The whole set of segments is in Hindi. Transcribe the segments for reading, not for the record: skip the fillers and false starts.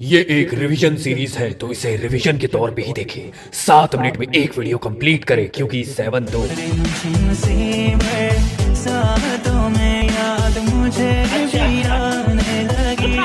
ये एक रिवीजन सीरीज है तो इसे रिवीजन के तौर पे ही देखें। 7 मिनट में एक वीडियो कंप्लीट करें क्योंकि 7-2 सातों में याद मुझे आने लगी।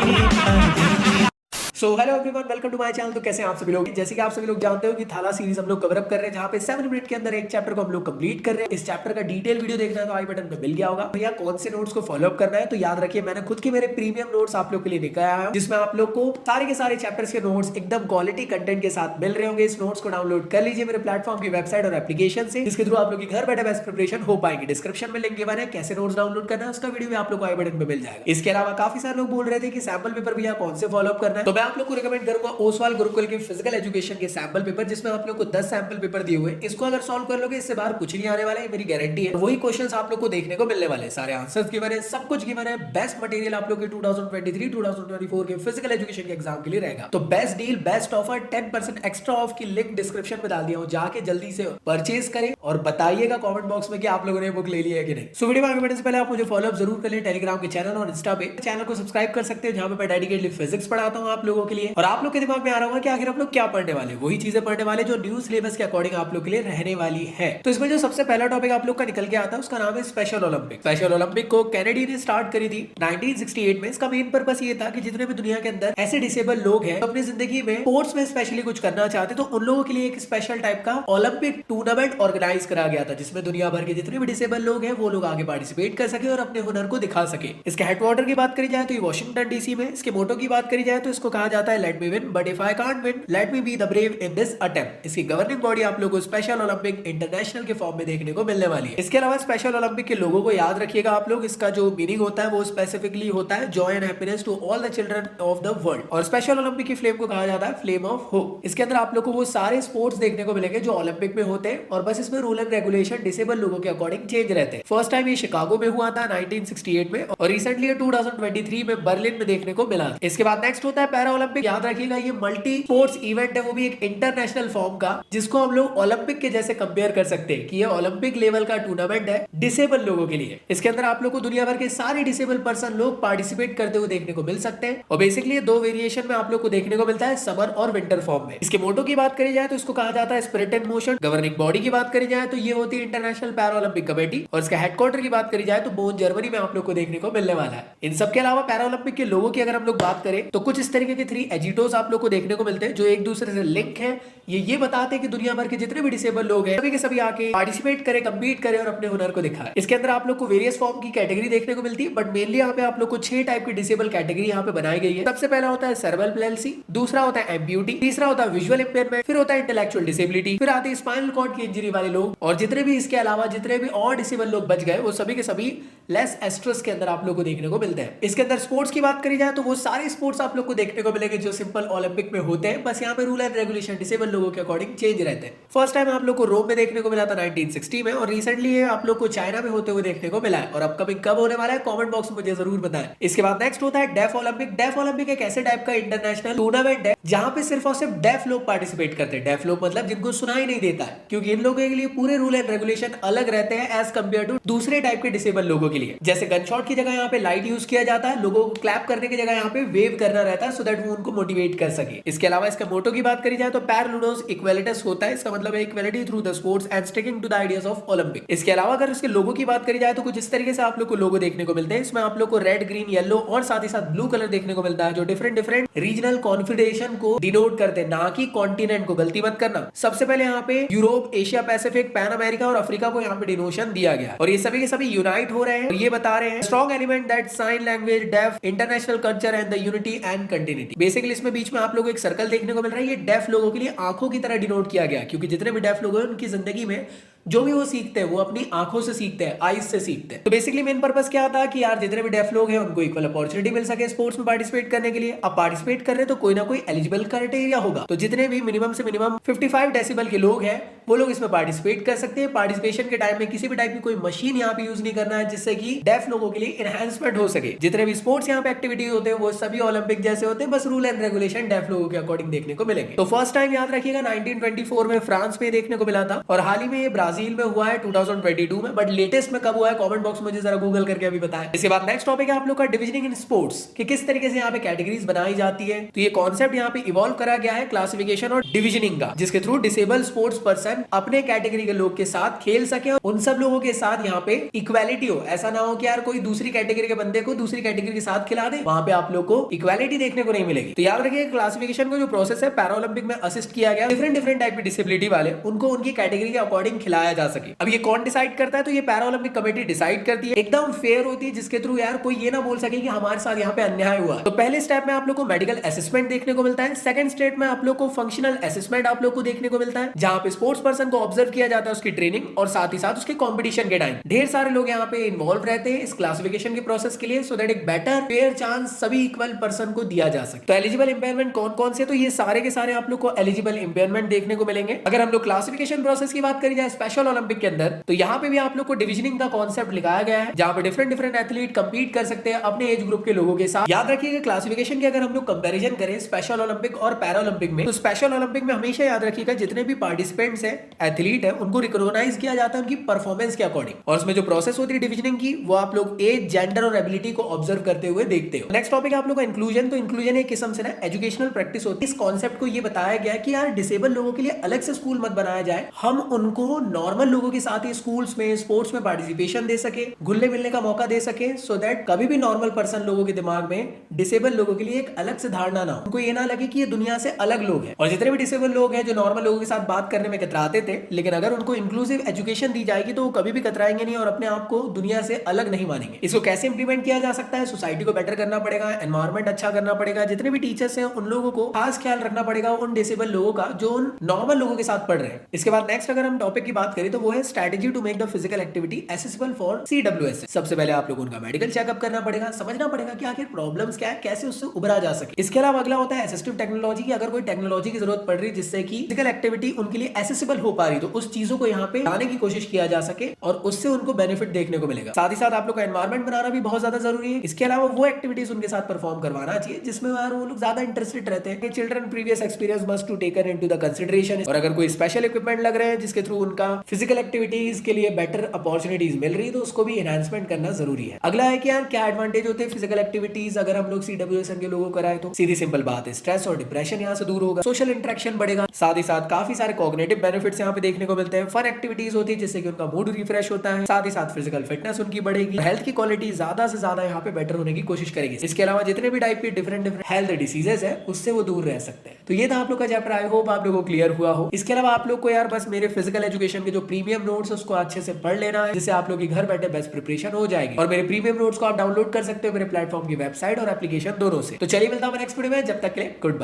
So hello everyone, welcome to my channel. तो कैसे हैं आप सभी लोग? जैसे कि आप सभी लोग जानते हो कि थाला सीरीज हम लोग कवर अप कर रहे हैं, जहां पे 7 मिनट के अंदर एक चैप्टर को हम लोग कंप्लीट कर रहे हैं। इस चैप्टर का डिटेल वीडियो देखना है तो आई बटन पे मिल गया होगा। भैया कौन से नोट्स को फॉलो अप करना है तो याद रखिए, मैंने खुद के मेरे प्रीमियम नोट्स आप लोग के लिए लेकर आया हूं, जिसमें आप लोग को सारे के सारे चैप्टर्स के नोट्स एकदम क्वालिटी कंटेंट के साथ मिल रहे होंगे। इस नोट्स को डाउनलोड कर लीजिए मेरे प्लेटफॉर्म की वेबसाइट और एप्लीकेशन से, जिसके थ्रू आप लोग की घर बैठे बेस्ट प्रिपरेशन हो पाएगी। डिस्क्रिप्शन में लिंक गिवन है, कैसे नोट्स डाउनलोड करना है उसका वीडियो भी आप लोग को आई बटन पे मिल जाएगा। इसके अलावा काफी सारे लोग बोल रहे थे कि सैंपल पेपर भैया कौन से फॉलो अप करना है, तो मैं आप लोग को रिकमेंड करूंगा ओसवाल गुरुकुल के फिजिकल एजुकेशन के सैंपल पेपर, जिसमें आप लोग को 10 सैंपल पेपर दिए हुए हैं। इसको अगर सॉल्व कर लोगे इससे बाहर कुछ नहीं आने वाला है, मेरी गारंटी है। वही क्वेश्चंस आप लोग को देखने को मिलने वाले हैं, सारे आंसर्स गिवन है, सब कुछ गिवन है। बेस्ट मटेरियल आप लोग के 2023-2024 के फिजिकल एजुकेशन के एग्जाम के लिए रहेगा। तो best deal, best offer, 10% extra off की लिंक डिस्क्रिप्शन में डाल दिया हूं, जाके जल्दी से परचेज करें और बताइएगा कमेंट बॉक्स में कि आप लोगों ने बुक ले लिया है कि नहीं। सो वीडियो में आगे बढ़ने से पहले आप मुझे फॉलो अप जरूर कर लें टेलीग्राम के चैनल और इंस्टा पे। चैनल को सब्सक्राइब कर सकते हैं, जहां पे मैं डेडिकेटली फिजिक्स पढ़ाता हूं आप लोगों के लिए। और आप लोग के दिमाग में आ रहा होगा कि आखिर आप लोग क्या पढ़ने वाले, वही चीजें पढ़ने वाले जो न्यू सिलेबस के अकॉर्डिंग आप लोग के लिए रहने वाली है। तो इसमें जो सबसे पहला टॉपिक आप लोग का निकल के आता है उसका नाम है स्पेशल ओलंपिक। स्पेशल ओलंपिक को कैनेडी ने स्टार्ट करी थी 1968 में। इसका मेन पर्पस ये था कि जितने भी दुनिया के अंदर ऐसे डिसेबल लोग हैं अपनी जिंदगी में स्पोर्ट्स में स्पेशली कुछ करना चाहते, तो उन लोगों के लिए एक स्पेशल टाइप का ओलंपिक टूर्नामेंट ऑर्गेनाइज करा गया था, जिसमें दुनिया भर के जितने भी डिसेबल लोग हैं वो लोग आगे पार्टिसिपेट कर सके और अपने हुनर को दिखा सके। इसके हेडक्वार्टर की बात करी जाए तो ये वॉशिंगटन डीसी में। इसके मोटो की बात करी जाए तो इसको कहा जाता है let me win but if I can't win let me be the brave in this attempt. इसकी गवर्निंग बॉडी आप लोगों को स्पेशल ओलंपिक इंटरनेशनल के फॉर्म में देखने को मिलने वाली है। इसके अलावा स्पेशल ओलंपिक के लोगों को याद रखिएगा आप लोग, इसका जो मीनिंग होता है वो स्पेसिफिकली होता है joy and happiness to all the children of the world. और स्पेशल ओलंपिक की फ्लेम को कहा जाता है फ्लेम ऑफ होप। इसके अंदर आप लोग को वो सारे स्पोर्ट्स देखने को मिलेंगे जो ओलंपिक में होते हैं, और बस इसमें रूल एंड रेगुलेशन डिसेबल लोगों के अकॉर्डिंग चेंज रहते हैं। फर्स्ट टाइम ये शिकागो में हुआ था 1968 में, और रिसेंटली 2023 में बर्लिन में देखने को मिला। इसके बाद नेक्स्ट होता है पैरा ओलंपिक। याद रखिएगा ये मल्टी स्पोर्ट्स इवेंट है, वो भी एक इंटरनेशनल फॉर्म का, जिसको हम लोग ओलंपिक के जैसे कंपेयर कर सकते हैं कि ये ओलंपिक लेवल का टूर्नामेंट है डिसेबल लोगों के लिए। इसके अंदर आप लोग को दुनिया भर के सारे डिसेबल पर्सन लोग पार्टिसिपेट करते हुए देखने को मिल सकते हैं, और बेसिकली दो वेरिएशन में आप लोग को देखने को मिलता है, समर और विंटर फॉर्म में। इसके मोटो की बात करी जाए तो इसको कहा जाता है spirit and motion. Governing body की बात करी जाए तो ये होती है इंटरनेशनल पैरा ओलंपिक कमेटी, और इसका हेडक्वार्टर की बात करी जाए तो बोन जर्मनी में आप लोग को देखने को मिलने वाला है। इन सब के अलावा पैरा ओलंपिक के लोगों की अगर हम लोग बात करें तो कुछ इस तरीके के 3 एजिटोस आप लोग को देखने को मिलते हैं, जो एक दूसरे से लिंक है। ये बताते हैं कि दुनिया भर के जितने भी डिसेबल लोग हैं सभी के सभी आके पार्टिसिपेट करें, कंपीट करें और अपने हुनर को दिखाएं। इसके अंदर आप लोग को वेरियस फॉर्म की कैटेगरी देखने को मिलती है, बट मेनली यहाँ पे आप लोग को 6 टाइप की डिसेबल कैटेगरी यहाँ पे बनाई गई है। सबसे पहला होता है सेरेब्रल पैलिसी, दूसरा होता है एम्प्यूटी, तीसरा होता है विजुअल इंपेयरमेंट, फिर होता है इंटेलेक्चुअल डिसेबिलिटी, फिर आती है स्पाइनल कॉर्ड की इंजरी वाले लोग, और जितने भी इसके अलावा जितने भी और डिसेबल लोग बच गए वो सभी के सभी लेस एस्ट्रस के अंदर आप लोग को देखने को मिलते हैं। इसके अंदर स्पोर्ट्स की बात करी जाए तो वो सारे स्पोर्ट्स आप लोग को देखने को मिलेंगे जो सिंपल ओलंपिक में होते हैं, बस यहाँ पे रूल एंड रेगुलेशन डिसेबल लोगों के अकॉर्डिंग चेंज रहते हैं। फर्स्ट टाइम आप लोग को रोम में देखने को मिला था 1960 में, और रिसेंटली ये आप लोग को चाइना में होते हुए देखने को मिला है, और अपकमिंग कब होने वाला है कमेंट बॉक्स में मुझे जरूर बताएं। इसके बाद नेक्स्ट होता है डेफ ओलंपिक। डेफ ओलंपिक एक ऐसे टाइप का इंटरनेशनल टूर्नामेंट है जहां पे सिर्फ और सिर्फ डेफ लोग पार्टिसिपेट करते हैं। डेफ लोग मतलब जिनको सुनाई नहीं देता है, क्योंकि इन लोगों के लिए पूरे रूल एंड रेगुलेशन अलग रहते हैं एज कम्पेयर टू दूसरे टाइप के डिसेबल लोगों के लिए। जैसे गन शॉट की जगह यहाँ पे लाइट यूज किया जाता है, लोगों को क्लैप करने की जगह यहाँ पे वेव करना रहता है सो दैट वो उनको मोटिवेट कर सके। इसके अलावा इसका मोटो की बात करी जाए तो पैर लूडोस इक्वालिटस होता है, इसका मतलब है equality through the sports and sticking to the ideas of Olympic. इसके अलावा अगर इसके लोगो की बात करी जाए तो कुछ इस तरीके से आप लोग को लोगो देखने को मिलते हैं। इसमें आप लोग को रेड, ग्रीन, येलो और साथ ही साथ ब्लू कलर देखने को मिलता है, जो डिफरेंट डिफरेंट रीजनल कॉन्फेडरेशन को डिनोट करते हैं, ना कि कॉन्टिनेंट को। गलती मत करना, सबसे पहले यहाँ पे Europe, Asia Pacific, pan America और अफ्रीका को यहाँ पे डिनोशन दिया गया, और ये सभी के सभी यूनाइट हो रहे हैं, और ये बता रहे हैं strong element that sign language, deaf, international culture and the unity and continuity. Basically इसमें बीच में आप लोग को एक सर्कल देखने को मिल रहा है, ये डेफ लोगों के लिए आंखों की तरह डिनोट किया गया, क्योंकि जितने भी डेफ लोग हैं उनकी जिंदगी में जो भी वो सीखते हैं वो अपनी आंखों से सीखते हैं, आईज से सीखते हैं। तो बेसिकली मेन पर्पस क्या था कि यार जितने भी डेफ लोग हैं उनको इक्वल अपॉर्चुनिटी मिल सके स्पोर्ट्स में पार्टिसिपेट करने के लिए। अब पार्टिसिपेट कर रहे हैं तो कोई ना कोई एलिजिबल क्राइटेरिया होगा, तो जितने भी मिनिमम से मिनिमम 55 डेसिबल के लोग हैं वो लोग इसमें पार्टिसिपेट कर सकते हैं। पार्टिसिपेशन के टाइम में किसी भी टाइप की कोई मशीन यहाँ पे यूज नहीं करना है, जिससे कि डेफ लोगों के लिए एनहांसमेंट हो सके। जितने भी स्पोर्ट्स यहाँ पे एक्टिविटी होते हैं वो सभी ओलंपिक जैसे होते हैं, बस रूल एंड रेगुलेशन डेफ लोगों के अकॉर्डिंग देखने को मिलेंगे। तो फर्स्ट टाइम याद रखिएगा 1924 में फ्रांस में देखने को मिला था, और हाल ही में ये ब्राजील ब्राजील में हुआ है 2022 में, बट लेटेस्ट में कब हुआ है कमेंट बॉक्स में मुझे जरा गूगल करके अभी बताएं। इसके बाद नेक्स्ट टॉपिक है आप लोग का डिविजनिंग इन स्पोर्ट्स, कि किस तरीके से यहाँ पे कैटेगरीज बनाई जाती है। तो ये कॉन्सेप्ट यहाँ पे इवॉल्व करा गया है क्लासिफिकेशन और डिविजनिंग का, जिसके थ्रू डिसेबल स्पोर्ट्स पर्सन अपने कैटेगरी के लोग के साथ खेल सके और उन सब लोगों के साथ यहाँ पे इक्वालिटी हो। ऐसा ना हो कि यार कोई दूसरी कैटेगरी के बंदे को दूसरी कैटेगरी के साथ खिला दे, वहां पे आप लोग को इक्वालिटी देखने को नहीं मिलेगी। तो याद रखिए क्लासिफिकेशन का जो प्रोसेस है पैरालंपिक में असिस्ट किया गया, डिफरेंट टाइप की डिसेबिलिटी वाले उनको उनकी कैटेगरी के अकॉर्डिंग खिलाया जा सके। अब ये कौन डिसाइड करता है? तो ये पैरालंपिक कमेटी डिसाइड करती है, एकदम फेयर होती है, जिसके थ्रू यार कोई ये ना बोल सके कि हमारे साथ यहाँ पे अन्याय हुआ। तो पहले स्टेप में आप लोग को मेडिकल असेसमेंट देखने को मिलता है, सेकंड स्टेप में आप लोग को फंक्शनल असेसमेंट आप लोग को देखने को मिलता है, जहां पे स्पोर्ट्स पर्सन को ऑब्जर्व किया जाता है उसकी ट्रेनिंग और साथ ही साथ उसके कॉम्पिटिशन के टाइम। ढेर सारे लोग यहाँ पे इन्वॉल्व रहते हैं इस क्लासिफिकेशन के प्रोसेस के लिए, सो दैट एक बेटर फेयर चांस सभी इक्वल पर्सन को दिया जा सके। तो एलिजिबल इंपेयरमेंट कौन कौन से? तो ये सारे के सारे आप लोग को एलिजिबल इंपेयरमेंट देखने को मिलेंगे। अगर हम लोग क्लासिफिकेशन प्रोसेस की बात करी जाए स्पेशल ओलंपिक के अंदर, तो यहाँ पे भी आप लोग को डिविजनिंग का कॉन्सेप्ट लिखाया गया है, जहां पे डिफरेंट एथलीट कंपीट कर सकते हैं अपने एज ग्रुप के लोगों के साथ। याद रखिएगा क्लासिफिकेशन की अगर हम लोग कंपैरिजन करें स्पेशल ओलंपिक और पैरा ओलंपिक में, तो स्पेशल ओलंपिक में हमेशा याद रखिएगा जितने भी पार्टिसिपेंट्स हैं, एथलीट है, उनको रिकॉग्नाइज किया जाता है उनकी परफॉर्मेंस के अकॉर्डिंग, और उसमें जो प्रोसेस होती है डिविजनिंग की वो आप लोग एज, जेंडर और एबिलिटी को ऑब्जर्व करते हुए देखते हो। नेक्स्ट टॉपिक आप लोग का इंक्लूजन। तो इंक्लूजन एक किस्म से ना एजुकेशनल प्रैक्टिस होती है। इस कॉन्सेप्ट को ये बताया गया कि यार डिसेबल लोगों के लिए अलग से स्कूल मत बनाया जाए, हम उनको नॉर्मल लोगों के साथ ही स्कूल्स में स्पोर्ट्स में पार्टिसिपेशन दे सके, घुलने मिलने का मौका दे सके, सो दैट कभी भी नॉर्मल पर्सन लोगों के दिमाग में डिसेबल लोगों के लिए एक अलग से धारणा ना हो, उनको ये ना लगे कि ये दुनिया से अलग लोग हैं। और जितने भी डिसेबल लोग हैं जो नॉर्मल लोगों के साथ बात करने में कतराते थे, लेकिन अगर उनको इंक्लूसिव एजुकेशन दी जाएगी तो वो कभी भी कतराएंगे नहीं और अपने आप को दुनिया से अलग नहीं मानेंगे। इसको कैसे इंप्लीमेंट किया जा सकता है? सोसाइटी को बेटर करना पड़ेगा, एनवायरमेंट अच्छा करना पड़ेगा, जितने भी टीचर्स हैं उन लोगों को खास ख्याल रखना पड़ेगा उन डिसेबल लोगों का जो उन नॉर्मल लोगों के साथ पढ़ रहे हैं। इसके बाद नेक्स्ट अगर हम टॉपिक की बात करें तो वो है strategy to make the physical activity accessible for CWS। सबसे पहले आप लोगों को उनका मेडिकल चेकअप करना पड़ेगा, समझना पड़ेगा कि आखिर प्रॉब्लम्स क्या है, कैसे उससे उभरा जा सके। इसके अलावा अगला होता है असिस्टिव टेक्नोलॉजी की। अगर कोई टेक्नोलॉजी की जरूरत पड़ रही है जिससे कि फिजिकल एक्टिविटी उनके लिए एक्सेसिबल हो पा रही, तो उस चीजों को यहाँ पे लाने की कोशिश किया जा सके और उससे उनको बेनिफिट देखने को मिलेगा। साथ ही साथ आप लोग का एनवायरमेंट बनाना भी बहुत ज्यादा जरूरी है। इसके अलावा वो एक्टिविटीज उनके साथ परफॉर्म करवाना चाहिए जिसमें यार वो लोग ज्यादा इंटरेस्टेड रहते हैं। Children previous experience must to taken into the consideration. और अगर कोई स्पेशल इक्विपमेंट लग रहे हैं जिसके थ्रू उनका फिजिकल एक्टिविटीज के लिए बेटर अपॉर्चुनिटीज मिल रही है, तो उसको भी एनहांसमेंट करना जरूरी है। अगला है कि यार क्या एडवांटेज होते हैं फिजिकल एक्टिविटीज अगर हम लोग CWSM के लोगों को कराए, तो सीधी सिंपल बात है स्ट्रेस और डिप्रेशन यहाँ से दूर होगा, सोशल इंटरेक्शन बढ़ेगा, साथ ही साथ काफी सारे कॉग्निटिव बेनिफिट्स यहाँ पे देखने को मिलते हैं। फन एक्टिविटीज होती है जिससे कि उनका मूड रिफ्रेश होता है, साथ ही साथ फिजिकल फिटनेस उनकी बढ़ेगी, हेल्थ की क्वालिटी ज्यादा से ज्यादा यहाँ पे बेटर होने की कोशिश करेगी। इसके अलावा जितने भी टाइप की डिफरेंट हेल्थ डिसीजेस है उससे वो दूर रह सकते हैं। तो ये था आप लोग का चैप्टर, आई होप आप लोगों को क्लियर हुआ हो। इसके अलावा आप लोग को यार बस मेरे फिजिकल एजुकेशन के जो प्रीमियम नोट्स है उसको अच्छे से पढ़ लेना है, जिससे आप लोग की घर बैठे बेस्ट प्रिपरेशन हो जाएगी। और मेरे प्रीमियम नोट्स को आप डाउनलोड कर सकते हो मेरे प्लेटफॉर्म की वेबसाइट और एप्लीकेशन दोनों से। तो चलिए मिलता हूं नेक्स्ट वीडियो में, जब तक के लिए गुड बाय।